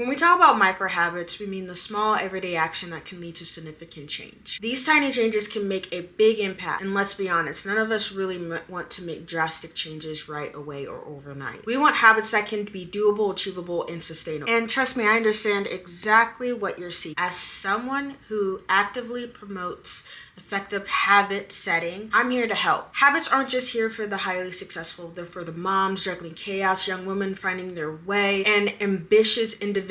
When we talk about micro habits, we mean the small everyday action that can lead to significant change. These tiny changes can make a big impact, and let's be honest, none of us really want to make drastic changes right away or overnight. We want habits that can be doable, achievable, and sustainable. And trust me, I understand exactly what you're seeking. As someone who actively promotes effective habit setting, I'm here to help. Habits aren't just here for the highly successful, they're for the moms juggling chaos, young women finding their way, and ambitious individuals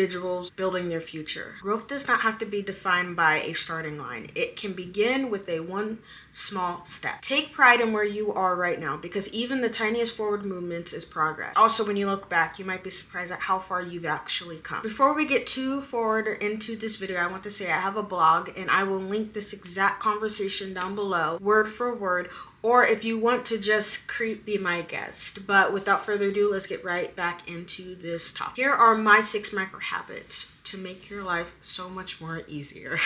building their future. Growth does not have to be defined by a starting line. It can begin with one small step. Take pride in where you are right now, because even the tiniest forward movements is progress. Also, when you look back, you might be surprised at how far you've actually come. Before we get too forward into this video, I want to say I have a blog, and I will link this exact conversation down below, word for word, or if you want to just be my guest. But without further ado, let's get right back into this topic. Here are my 6 micro habits to make your life so much more easier.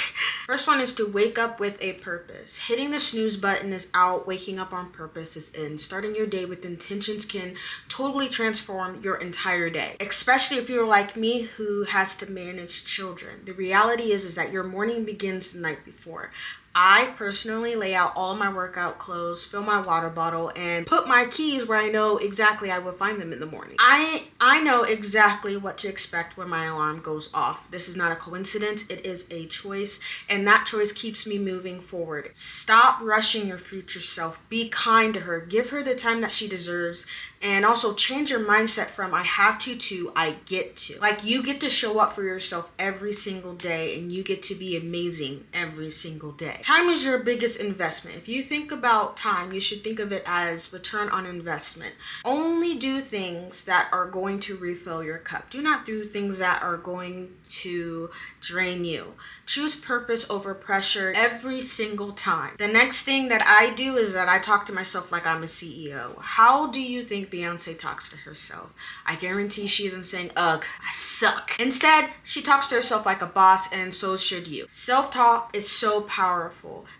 First one is to wake up with a purpose. Hitting the snooze button is out, waking up on purpose is in. Starting your day with intentions can totally transform your entire day, especially if you're like me who has to manage children. The reality is that your morning begins the night before. I personally lay out all of my workout clothes, fill my water bottle, and put my keys where I know exactly I will find them in the morning. I know exactly what to expect when my alarm goes off. This is not a coincidence, it is a choice, and that choice keeps me moving forward. Stop rushing your future self. Be kind to her. Give her the time that she deserves, and also change your mindset from I have to I get to. Like, you get to show up for yourself every single day, and you get to be amazing every single day. Time is your biggest investment. If you think about time, you should think of it as return on investment. Only do things that are going to refill your cup. Do not do things that are going to drain you. Choose purpose over pressure every single time. The next thing that I do is that I talk to myself like I'm a CEO. How do you think Beyonce talks to herself? I guarantee she isn't saying, ugh, I suck. Instead, she talks to herself like a boss, and so should you. Self-talk is so powerful.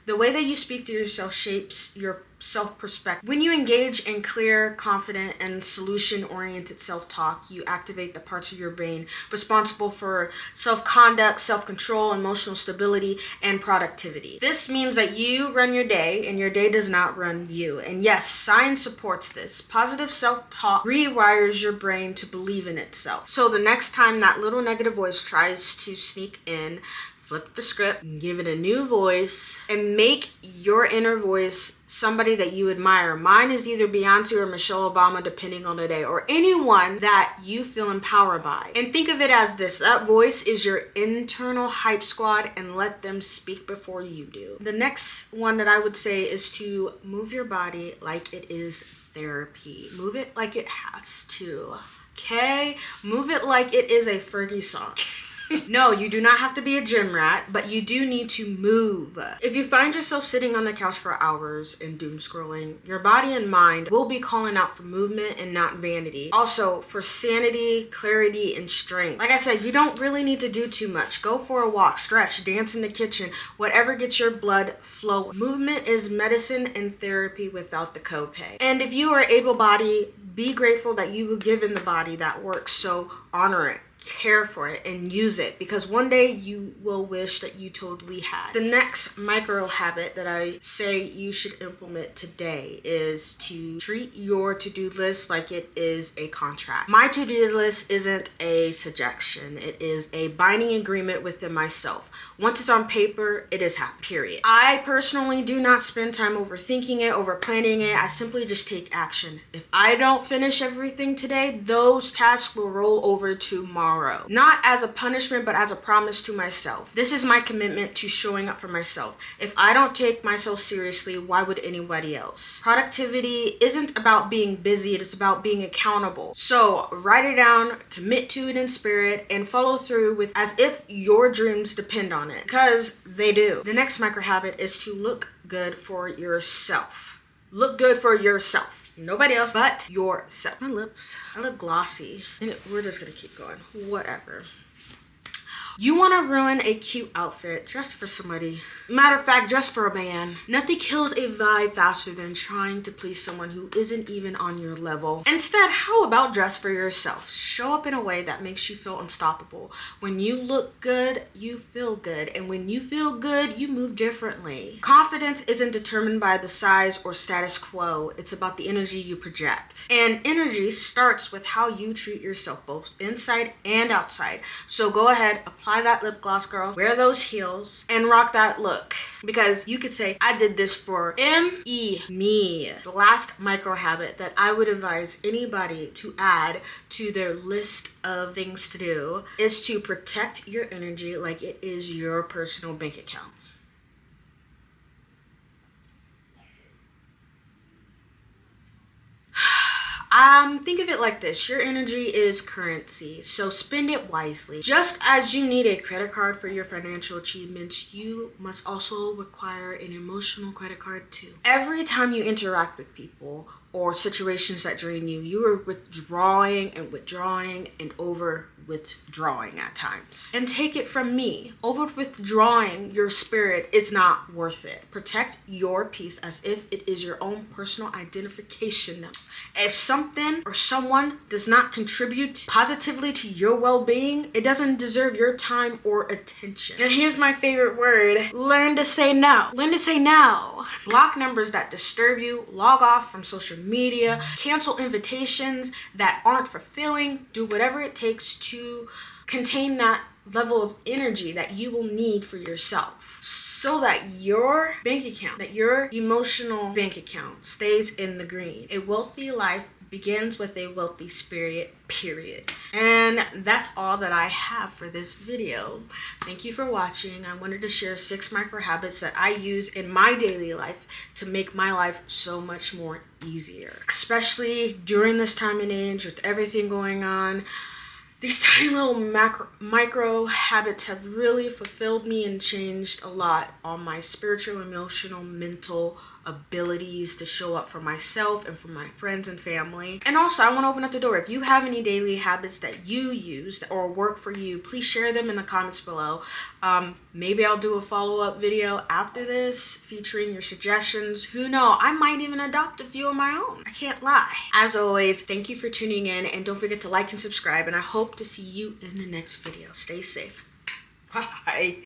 The way that you speak to yourself shapes your self-perspective. When you engage in clear, confident, and solution-oriented self-talk, you activate the parts of your brain responsible for self-conduct, self-control, emotional stability, and productivity. This means that you run your day, and your day does not run you. And yes, science supports this. Positive self-talk rewires your brain to believe in itself. So the next time that little negative voice tries to sneak in, flip the script, give it a new voice, and make your inner voice somebody that you admire. Mine is either Beyonce or Michelle Obama, depending on the day, or anyone that you feel empowered by. And think of it as this: that voice is your internal hype squad, and let them speak before you do. The next one that I would say is to move your body like it is therapy. Move it like it has to. Okay? Move it like it is a Fergie song. No, you do not have to be a gym rat, but you do need to move. If you find yourself sitting on the couch for hours and doom scrolling, your body and mind will be calling out for movement and not vanity. Also, for sanity, clarity, and strength. Like I said, you don't really need to do too much. Go for a walk, stretch, dance in the kitchen, whatever gets your blood flowing. Movement is medicine and therapy without the copay. And if you are able-bodied, be grateful that you were given the body that works, so honor it. Care for it and use it, because one day you will wish that you totally had. The next micro habit that I say you should implement today is to treat your to-do list like it is a contract. My to-do list isn't a suggestion, it is a binding agreement within myself. Once it's on paper, it is happening, period. I personally do not spend time overthinking it, over planning it. I simply just take action. If I don't finish everything today, those tasks will roll over tomorrow. Not as a punishment, but as a promise to myself. This is my commitment to showing up for myself. If I don't take myself seriously, why would anybody else? Productivity isn't about being busy, it is about being accountable. So write it down, commit to it in spirit, and follow through with as if your dreams depend on it, because they do. The next micro habit is to look good for yourself. Look good for yourself. Nobody else but yourself. My lips, I look glossy. And we're just gonna keep going. Whatever. You want to ruin a cute outfit, dress for somebody. Matter of fact, dress for a man. Nothing kills a vibe faster than trying to please someone who isn't even on your level. Instead, how about dress for yourself? Show up in a way that makes you feel unstoppable. When you look good, you feel good. And when you feel good, you move differently. Confidence isn't determined by the size or status quo. It's about the energy you project. And energy starts with how you treat yourself, both inside and outside. So go ahead, apply that lip gloss, girl. Wear those heels and rock that look. Because you could say, I did this for me. The last micro habit that I would advise anybody to add to their list of things to do is to protect your energy like it is your personal bank account. Think of it like this. Your energy is currency, so spend it wisely. Just as you need a credit card for your financial achievements, you must also require an emotional credit card too. Every time you interact with people or situations that drain you, you are withdrawing and over withdrawing at times. And take it from me, over withdrawing your spirit is not worth it. Protect your peace as if it is your own personal identification. If something or someone does not contribute positively to your well-being, it doesn't deserve your time or attention. And here's my favorite word: learn to say no. Learn to say no. Block numbers that disturb you, log off from social media, cancel invitations that aren't fulfilling, do whatever it takes to contain that level of energy that you will need for yourself so that your bank account, that your emotional bank account stays in the green. A wealthy life begins with a wealthy spirit, period. And that's all that I have for this video. Thank you for watching. I wanted to share 6 micro habits that I use in my daily life to make my life so much more easier, especially during this time and age with everything going on. These tiny little micro habits have really fulfilled me and changed a lot on my spiritual, emotional, mental abilities to show up for myself and for my friends and family. And also, I want to open up the door. If you have any daily habits that you used or work for you, please share them in the comments below. Maybe I'll do a follow-up video after this featuring your suggestions. Who knows? I might even adopt a few of my own. I can't lie. As always, thank you for tuning in, and don't forget to like and subscribe, and I hope to see you in the next video. Stay safe. Bye.